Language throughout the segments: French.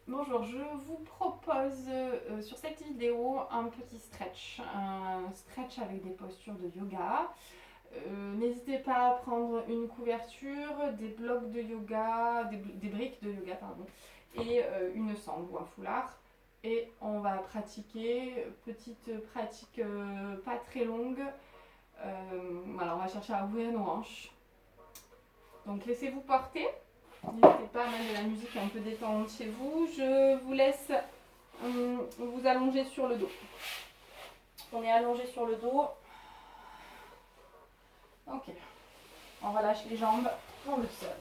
Bonjour, je vous propose sur cette vidéo un petit un stretch avec des postures de yoga. N'hésitez pas à prendre une couverture, des blocs de yoga, des briques de yoga, pardon, et une sangle ou un foulard. Et on va pratiquer, petite pratique pas très longue. Voilà, on va chercher à ouvrir nos hanches. Donc laissez-vous porter. N'hésitez pas à mettre de la musique un peu détendante chez vous. Je vous laisse vous allonger sur le dos. On est allongé sur le dos. Ok. On relâche les jambes dans le sol.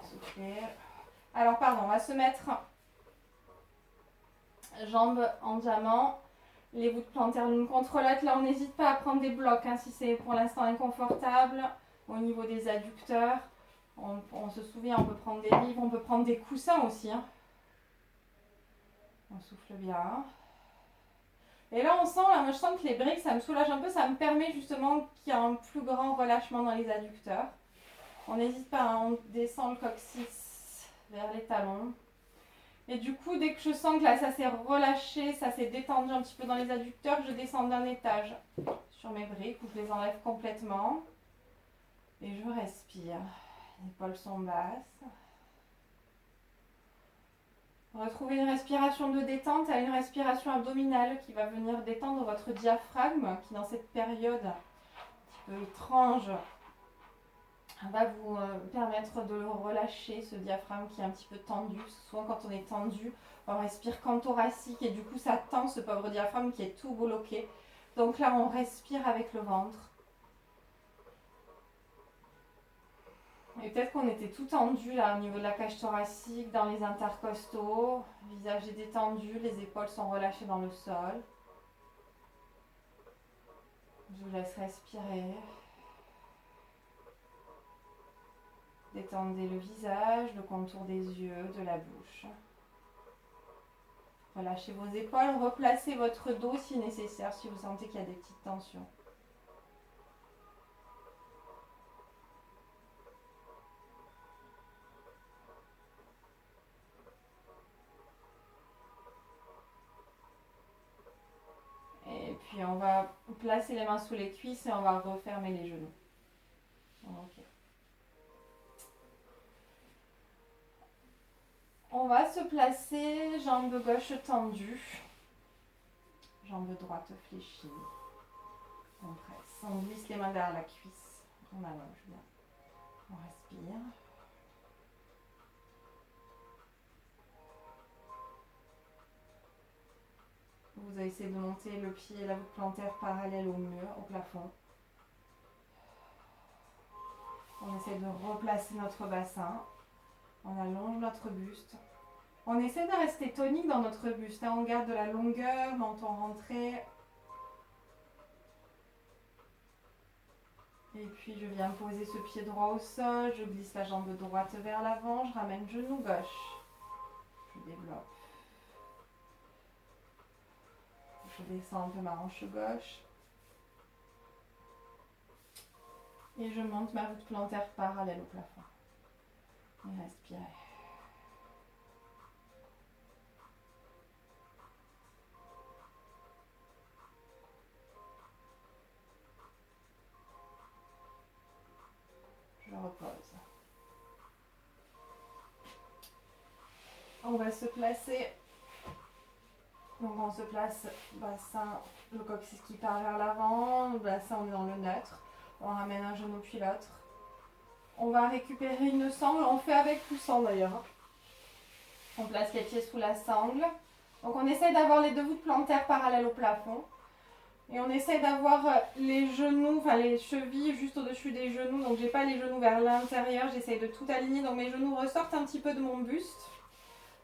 Soufflez. Alors pardon, on va se mettre jambes en diamant. Les voûtes plantaires l'une contre l'autre. Là, on n'hésite pas à prendre des blocs si c'est pour l'instant inconfortable. Au niveau des adducteurs, on se souvient, on peut prendre des livres, on peut prendre des coussins aussi. On souffle bien. Et là, on sent, moi je sens que les briques, ça me soulage un peu, ça me permet justement qu'il y ait un plus grand relâchement dans les adducteurs. On n'hésite pas, on descend le coccyx vers les talons. Et du coup, dès que je sens que là, ça s'est relâché, ça s'est détendu un petit peu dans les adducteurs, je descends d'un étage sur mes briques où je les enlève complètement. Et je respire. Les épaules sont basses. Retrouvez une respiration de détente à une respiration abdominale qui va venir détendre votre diaphragme qui dans cette période un petit peu étrange va vous permettre de le relâcher, ce diaphragme qui est un petit peu tendu. Souvent quand on est tendu, on respire qu'en thoracique et du coup ça tend ce pauvre diaphragme qui est tout bloqué. Donc là on respire avec le ventre. Et peut-être qu'on était tout tendu là au niveau de la cage thoracique, dans les intercostaux. Le visage est détendu, les épaules sont relâchées dans le sol. Je vous laisse respirer. Détendez le visage, le contour des yeux, de la bouche. Relâchez vos épaules, replacez votre dos si nécessaire, si vous sentez qu'il y a des petites tensions. Et puis on va placer les mains sous les cuisses et on va refermer les genoux. Ok. On va se placer, jambe gauche tendue, jambe droite fléchie. On presse, on glisse les mains derrière la cuisse, on allonge bien, on respire. Vous allez essayer de monter le pied et la voûte plantaire parallèle au mur, au plafond. On essaie de replacer notre bassin, on allonge notre buste. On essaie de rester tonique dans notre buste, on garde de la longueur, menton rentré. Et puis je viens poser ce pied droit au sol, je glisse la jambe droite vers l'avant, je ramène genou gauche. Je développe. Je descends un peu ma hanche gauche. Et je monte ma voûte plantaire parallèle au plafond. Et respirez. Je repose. On va se placer. Donc on se place, bassin, le coccyx qui part vers l'avant, le bassin on est dans le neutre. On ramène un genou puis l'autre. On va récupérer une sangle, on fait avec ou sans d'ailleurs. On place les pieds sous la sangle. Donc on essaie d'avoir les deux voûtes plantaires parallèles au plafond. Et on essaie d'avoir les genoux, enfin les chevilles juste au-dessus des genoux. Donc j'ai pas les genoux vers l'intérieur, j'essaie de tout aligner. Donc mes genoux ressortent un petit peu de mon buste.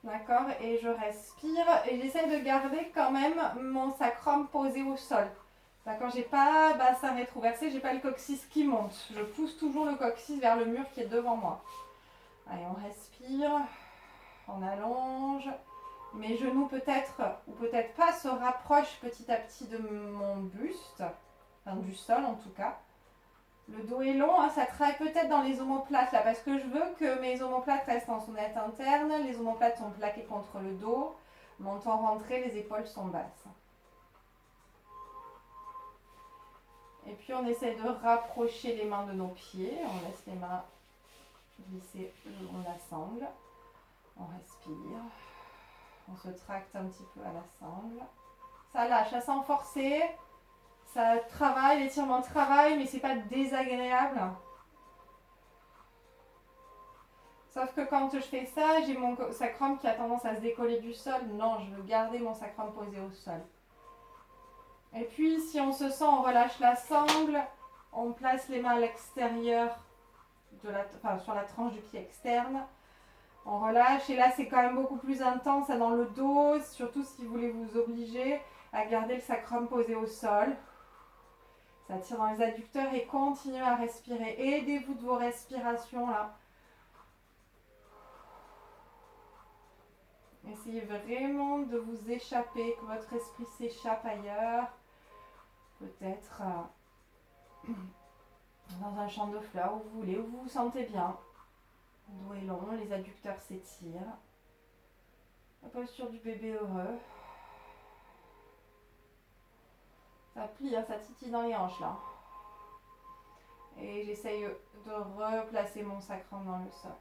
D'accord, et je respire et j'essaie de garder quand même mon sacrum posé au sol. D'accord, j'ai pas bassin rétroversé, j'ai pas le coccyx qui monte. Je pousse toujours le coccyx vers le mur qui est devant moi. Allez, on respire, on allonge. Mes genoux peut-être ou peut-être pas se rapprochent petit à petit de mon buste, enfin du sol en tout cas. Le dos est long, hein, ça travaille peut-être dans les omoplates là, parce que je veux que mes omoplates restent en sonnette interne. Les omoplates sont plaquées contre le dos. Menton rentré, les épaules sont basses. Et puis on essaie de rapprocher les mains de nos pieds. On laisse les mains glisser le long de la sangle. On respire. On se tracte un petit peu à la sangle. Ça lâche, ça sent forcé. Ça travaille, l'étirement travaille, mais c'est pas désagréable. Sauf que quand je fais ça, j'ai mon sacrum qui a tendance à se décoller du sol. Non, je veux garder mon sacrum posé au sol. Et puis, si on se sent, on relâche la sangle. On place les mains à l'extérieur, sur la tranche du pied externe. On relâche. Et là, c'est quand même beaucoup plus intense dans le dos. Surtout si vous voulez vous obliger à garder le sacrum posé au sol. Ça tire dans les adducteurs et continuez à respirer. Aidez-vous de vos respirations là. Essayez vraiment de vous échapper, que votre esprit s'échappe ailleurs. Peut-être dans un champ de fleurs où vous voulez, où vous vous sentez bien. Le dos est long, les adducteurs s'étirent. La posture du bébé heureux. Ça plie, hein, ça titille dans les hanches là. Et j'essaye de replacer mon sacrum dans le sol.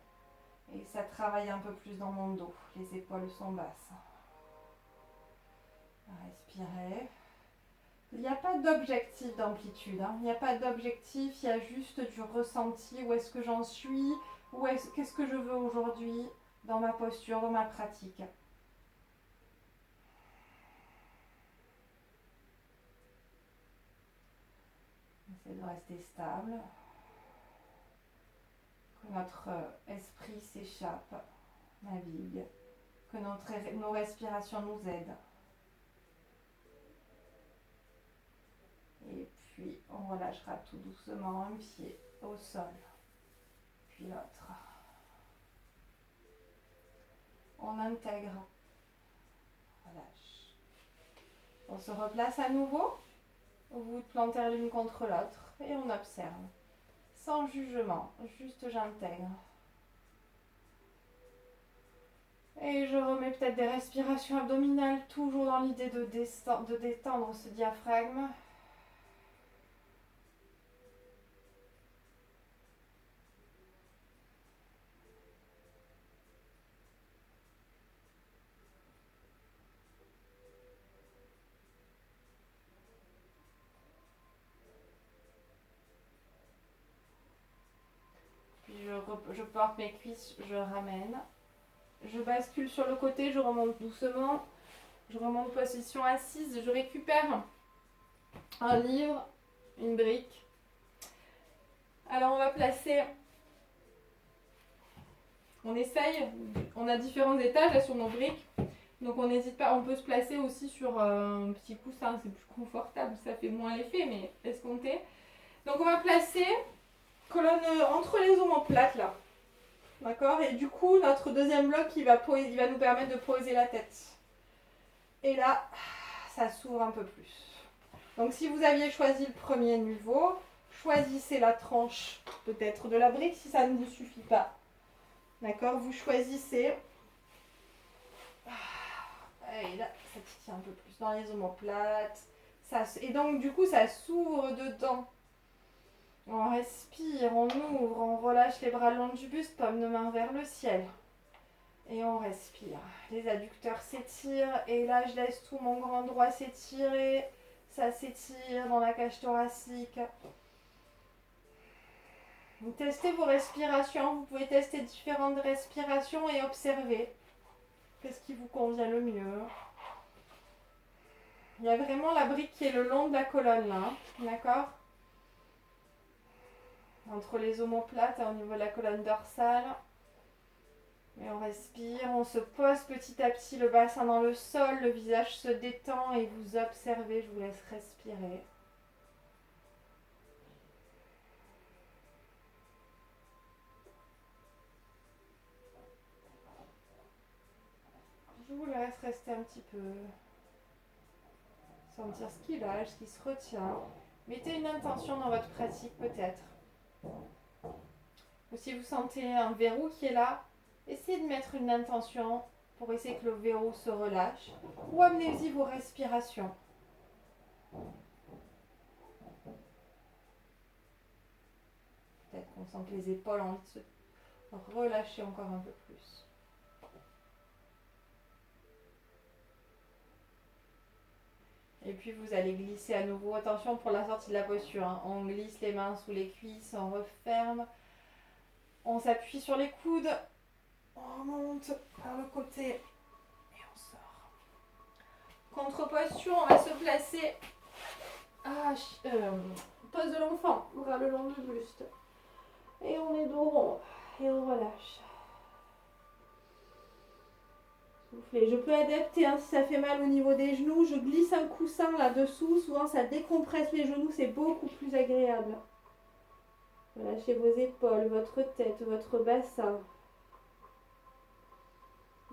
Et ça travaille un peu plus dans mon dos. Les épaules sont basses. Respirez. Il n'y a pas d'objectif d'amplitude. Hein. Il n'y a pas d'objectif, il y a juste du ressenti. Où est-ce que j'en suis? Qu'est-ce que je veux aujourd'hui dans ma posture, dans ma pratique? Essayez de rester stable. Que notre esprit s'échappe, navigue. Que nos respirations nous aident. Et puis, on relâchera tout doucement un pied au sol, puis l'autre. On intègre, relâche. On se replace à nouveau. Vous plantez l'une contre l'autre et on observe. Sans jugement, juste j'intègre. Et je remets peut-être des respirations abdominales, toujours dans l'idée de détendre ce diaphragme. Je porte mes cuisses, je ramène. Je bascule sur le côté, je remonte doucement. Je remonte position assise, je récupère un livre, une brique. Alors on va placer, on a différents étages là, sur nos briques. Donc on n'hésite pas, on peut se placer aussi sur un petit coussin, c'est plus confortable, ça fait moins l'effet, mais escompté. Donc on va placer colonne entre les omoplates là. D'accord? Et du coup, notre deuxième bloc, il va nous permettre de poser la tête. Et là, ça s'ouvre un peu plus. Donc si vous aviez choisi le premier niveau, choisissez la tranche peut-être de la brique si ça ne vous suffit pas. D'accord? Vous choisissez. Et là, ça titille un peu plus dans les omoplates. Et donc du coup, ça s'ouvre dedans. On respire, on ouvre, on relâche les bras le long du buste, paume de main vers le ciel. Et on respire. Les adducteurs s'étirent. Et là, je laisse tout mon grand droit s'étirer. Ça s'étire dans la cage thoracique. Testez vos respirations. Vous pouvez tester différentes respirations et observer. Qu'est-ce qui vous convient le mieux? Il y a vraiment la brique qui est le long de la colonne là. D'accord? Entre les omoplates, au niveau de la colonne dorsale. Et on respire, on se pose petit à petit le bassin dans le sol, le visage se détend et vous observez, je vous laisse respirer. Je vous laisse rester un petit peu, sentir ce qui lâche, ce qui se retient. Mettez une intention dans votre pratique peut-être. Ou si vous sentez un verrou qui est là, essayez de mettre une intention pour essayer que le verrou se relâche. Ou amenez-y vos respirations. Peut-être qu'on sent que les épaules ont envie de se relâcher encore un peu plus. Et puis vous allez glisser à nouveau. Attention pour la sortie de la posture. Hein. On glisse les mains sous les cuisses, on referme. On s'appuie sur les coudes. On remonte vers le côté et on sort. Contre-posture, on va se placer. Pose de l'enfant, bras le long du buste. Et on est dos rond. Et on relâche. Soufflez. Je peux adapter hein, si ça fait mal au niveau des genoux. Je glisse un coussin là-dessous. Souvent, ça décompresse les genoux. C'est beaucoup plus agréable. Relâchez vos épaules, votre tête, votre bassin.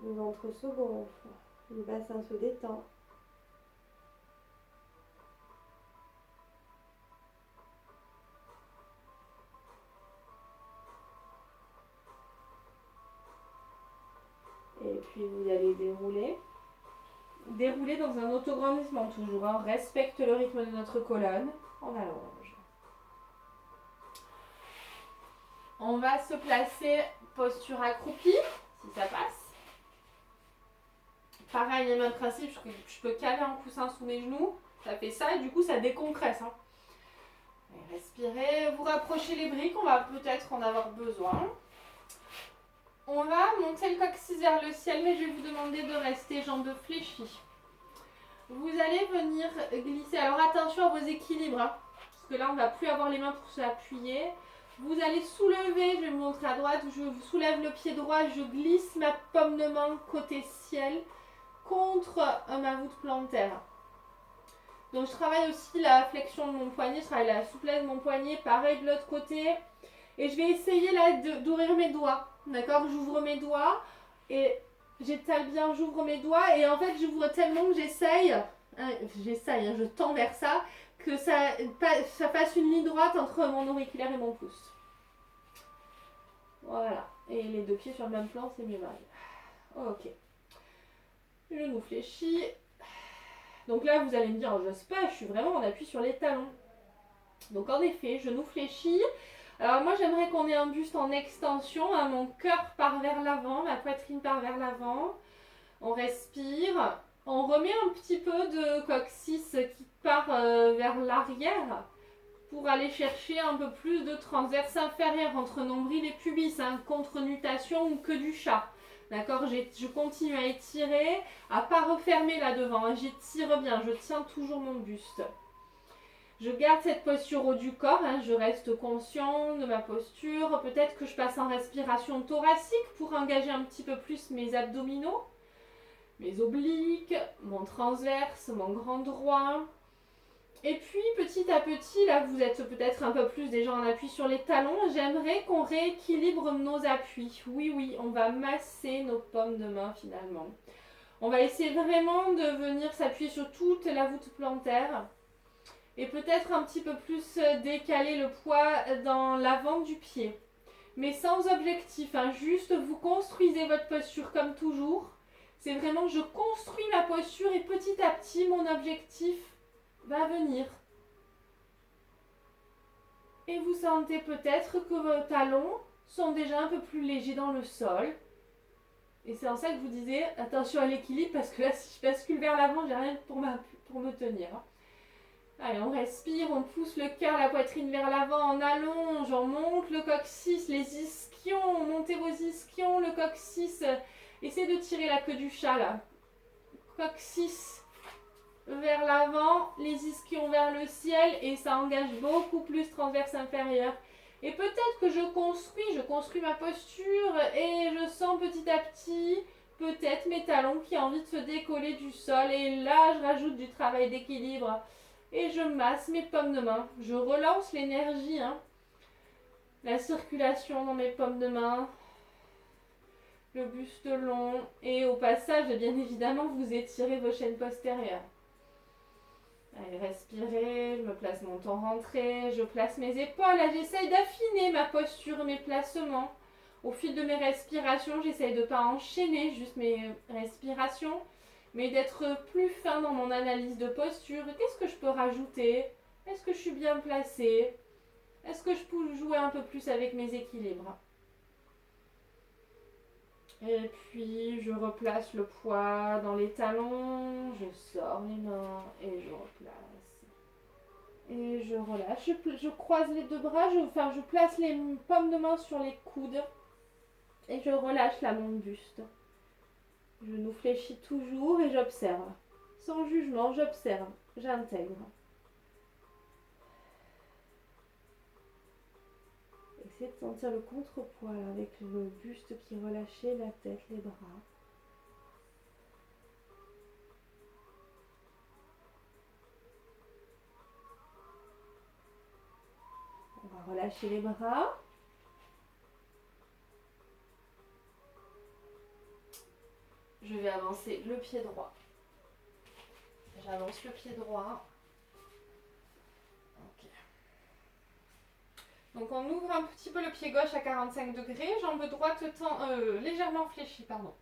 Le ventre se gonfle. Le bassin se détend. Et puis vous allez dérouler. Dérouler dans un autograndissement toujours. Hein. Respecte le rythme de notre colonne. On allonge. On va se placer posture accroupie, si ça passe. Pareil, le même principe, je peux caler un coussin sous mes genoux. Ça fait ça et du coup ça décompresse. Hein. Respirez, vous rapprochez les briques, on va peut-être en avoir besoin. On va monter le coccyx vers le ciel, mais je vais vous demander de rester jambes fléchies. Vous allez venir glisser. Alors attention à vos équilibres, hein, parce que là on ne va plus avoir les mains pour s'appuyer. Vous allez soulever, je vais vous montrer à droite, je soulève le pied droit, je glisse ma paume de main côté ciel contre ma voûte plantaire. Donc je travaille aussi la flexion de mon poignet, je travaille la souplesse de mon poignet, pareil de l'autre côté. Et je vais essayer là d'ouvrir mes doigts. D'accord, j'ouvre mes doigts et j'étale bien, j'ouvre mes doigts et en fait j'ouvre tellement que j'essaye, je tends vers ça, que ça fasse une ligne droite entre mon auriculaire et mon pouce. Voilà, et les deux pieds sur le même plan, c'est mieux pareil. Ok. Genou fléchi. Donc là vous allez me dire, j'ose pas, je suis vraiment en appui sur les talons. Donc en effet, genou fléchi. Alors moi j'aimerais qu'on ait un buste en extension, hein, mon cœur part vers l'avant, ma poitrine part vers l'avant. On respire, on remet un petit peu de coccyx qui part vers l'arrière pour aller chercher un peu plus de transverse inférieur entre nombril et pubis, hein, contre-nutation ou que du chat. D'accord, je continue à étirer, à pas refermer là devant, hein, j'étire bien, je tiens toujours mon buste. Je garde cette posture haut du corps, hein, je reste conscient de ma posture. Peut-être que je passe en respiration thoracique pour engager un petit peu plus mes abdominaux, mes obliques, mon transverse, mon grand droit. Et puis petit à petit, là vous êtes peut-être un peu plus déjà en appui sur les talons, j'aimerais qu'on rééquilibre nos appuis. Oui, on va masser nos paumes de main finalement. On va essayer vraiment de venir s'appuyer sur toute la voûte plantaire. Et peut-être un petit peu plus décaler le poids dans l'avant du pied. Mais sans objectif, hein, juste vous construisez votre posture comme toujours. C'est vraiment je construis ma posture et petit à petit mon objectif va venir. Et vous sentez peut-être que vos talons sont déjà un peu plus légers dans le sol. Et c'est en ça que je vous disais attention à l'équilibre parce que là si je bascule vers l'avant, j'ai rien pour me tenir. Allez, on respire, on pousse le cœur, la poitrine vers l'avant, on allonge, on monte le coccyx, les ischions, montez vos ischions, le coccyx. Essayez de tirer la queue du chat là. Coccyx vers l'avant, les ischions vers le ciel et ça engage beaucoup plus transverse inférieur. Et peut-être que je construis ma posture et je sens petit à petit peut-être mes talons qui ont envie de se décoller du sol et là je rajoute du travail d'équilibre. Et je masse mes paumes de main. Je relance l'énergie, hein. La circulation dans mes paumes de main. Le buste long. Et au passage, bien évidemment, vous étirez vos chaînes postérieures. Allez, respirez, je me place mon temps rentré, je place mes épaules. Là, j'essaye d'affiner ma posture, mes placements. Au fil de mes respirations, j'essaye de ne pas enchaîner juste mes respirations, mais d'être plus fin dans mon analyse de posture. Qu'est-ce que je peux rajouter? Est-ce que je suis bien placée? Est-ce que je peux jouer un peu plus avec mes équilibres? Et puis, je replace le poids dans les talons, je sors les mains et je replace. Et je relâche, je croise les deux bras, je place les paumes de main sur les coudes et je relâche la mon buste. Je nous fléchis toujours et j'observe. Sans jugement, j'observe, j'intègre. Essayez de sentir le contrepoids là, avec le buste qui est relâché, la tête, les bras. On va relâcher les bras. Je vais avancer le pied droit. J'avance le pied droit. Ok. Donc on ouvre un petit peu le pied gauche à 45 degrés, jambe droite légèrement fléchie, pardon.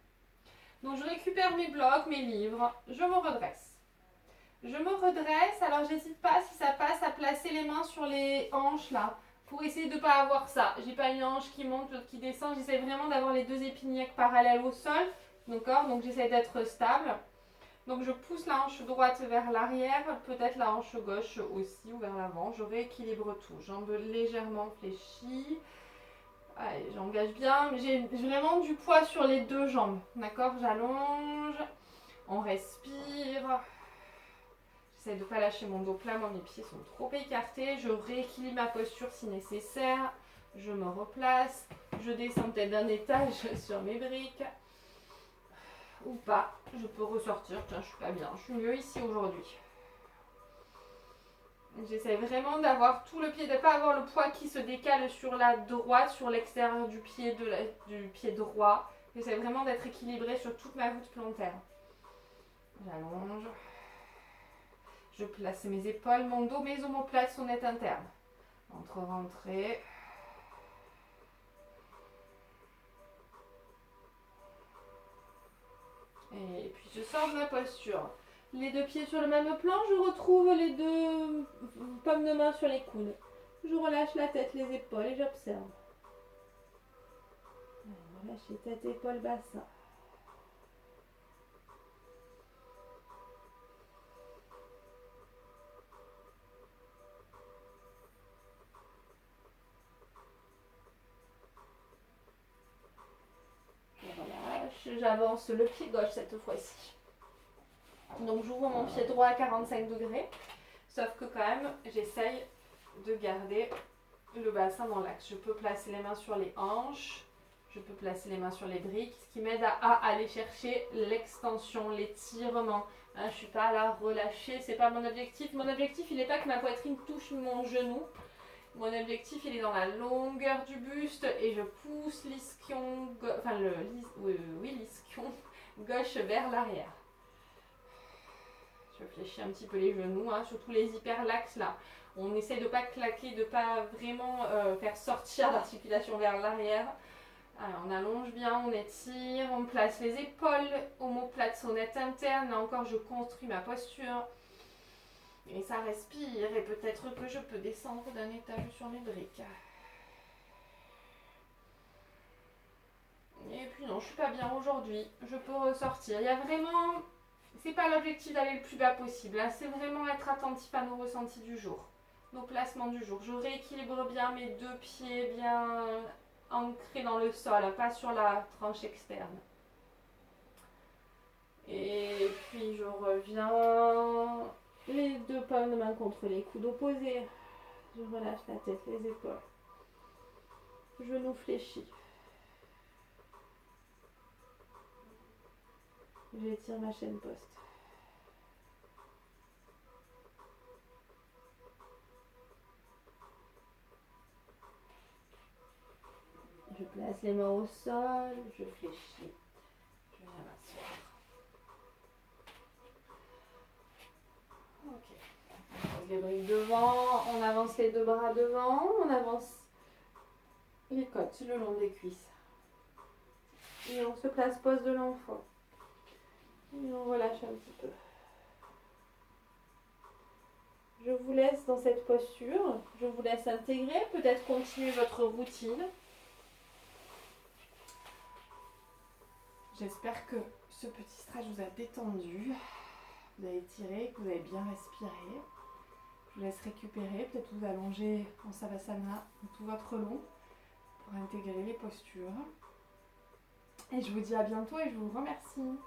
Donc je récupère mes blocs, mes livres, je me redresse. Je me redresse, alors j'hésite pas si ça passe à placer les mains sur les hanches là, pour essayer de ne pas avoir ça. J'ai pas une hanche qui monte, l'autre qui descend, j'essaie vraiment d'avoir les deux épinillettes parallèles au sol, d'accord? Donc j'essaie d'être stable. Donc je pousse la hanche droite vers l'arrière, peut-être la hanche gauche aussi ou vers l'avant. Je rééquilibre tout. Jambes légèrement fléchies. Allez, j'engage bien. J'ai vraiment du poids sur les deux jambes. D'accord? J'allonge. On respire. J'essaie de ne pas lâcher mon dos plat. Moi, mes pieds sont trop écartés. Je rééquilibre ma posture si nécessaire. Je me replace. Je descends peut-être d'un étage sur mes briques. Ou pas, je peux ressortir. Tiens, je suis pas bien, je suis mieux ici aujourd'hui. J'essaie vraiment d'avoir tout le pied, de ne pas avoir le poids qui se décale sur la droite, sur l'extérieur du pied, du pied droit. J'essaie vraiment d'être équilibrée sur toute ma voûte plantaire. J'allonge. Je place mes épaules, mon dos, mes omoplates sont nettes internes. Entre-rentrée. Et puis je sors de ma posture. Les deux pieds sur le même plan, je retrouve les deux paumes de main sur les coudes. Je relâche la tête, les épaules et j'observe. Relâchez tête, épaules, bassin. Je relâche, j'avance le pied gauche cette fois-ci. Donc j'ouvre mon pied droit à 45 degrés, sauf que quand même j'essaye de garder le bassin dans l'axe. Je peux placer les mains sur les hanches, je peux placer les mains sur les briques, ce qui m'aide à aller chercher l'extension, l'étirement. Hein, je ne suis pas là relâcher, c'est pas mon objectif. Mon objectif il n'est pas que ma poitrine touche mon genou. Mon objectif il est dans la longueur du buste et je pousse l'ischion, l'ischion gauche vers l'arrière. Je fléchis un petit peu les genoux, hein, surtout les hyperlaxes là. On essaie de ne pas claquer, de ne pas vraiment faire sortir l'articulation vers l'arrière. Alors, on allonge bien, on étire, on place les épaules, omoplates sont nettes internes. Là encore, je construis ma posture. Et ça respire et peut-être que je peux descendre d'un étage sur mes briques. Et puis non, je suis pas bien aujourd'hui. Je peux ressortir. Il y a vraiment... C'est pas l'objectif d'aller le plus bas possible. Là, c'est vraiment être attentif à nos ressentis du jour, nos placements du jour. Je rééquilibre bien mes deux pieds, bien ancrés dans le sol, pas sur la tranche externe. Et puis je reviens, les deux paumes de main contre les coudes opposés. Je relâche la tête, les épaules. Genoux fléchis. J'étire ma chaîne poste. Je place les mains au sol, je fléchis. Je viens m'asseoir. Ok. avance les deux bras devant, on avance les côtes le long des cuisses. Et on se place pose de l'enfant. Et on relâche un petit peu. Je vous laisse dans cette posture. Je vous laisse intégrer, peut-être continuer votre routine. J'espère que ce petit stretch vous a détendu. Vous avez étiré, que vous avez bien respiré. Je vous laisse récupérer, peut-être vous allonger en Savasana tout votre long pour intégrer les postures. Et je vous dis à bientôt et je vous remercie.